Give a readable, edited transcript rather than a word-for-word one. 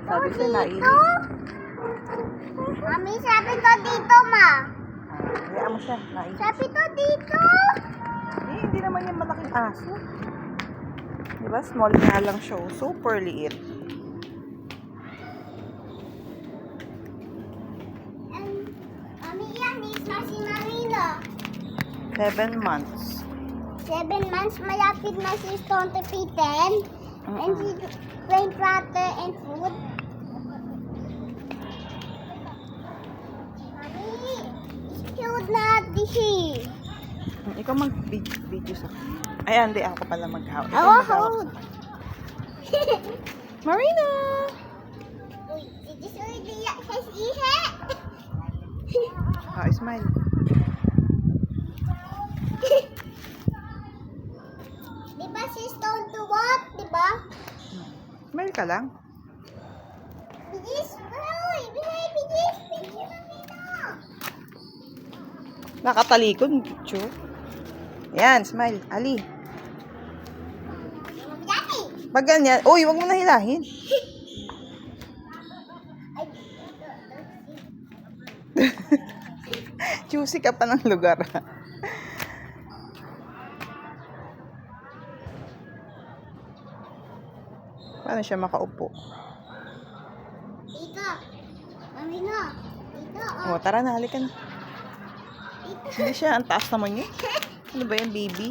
Sabi ko, naihi. Mami, sabi ko dito, ma. Hayaan mo siya, naihi. Sabi ko dito. Hindi naman yung malaking aso. Diba? Small nga lang siya. Super liit. Mami, yan is na si Marina. 7 months. 7 months, malapit na si Stone to Pitten. And she plain water and food. Mami, it's cute na siya. Ikaw mag-video sa akin. Ay, hindi. Ako pala mag-hawak. Ikaw Ako, mag-hawak. hold. Marina! Uy, this already has ihe. Oh, smile. Diba si Stone to what? Diba? Smile ka lang. Bigis, uy, bigis, picture na nito. Nakatalikod. Picture. Yan, smile. Ali. Daddy. Pag ganyan. Uy, wag mo na hilahin. Juicy ka pa ng lugar. Paano siya makaupo? Dito. Mami na. Dito, oh. O, tara na, halika na. Dito. Hindi siya, ang taas naman yun. Ano ba yan, baby?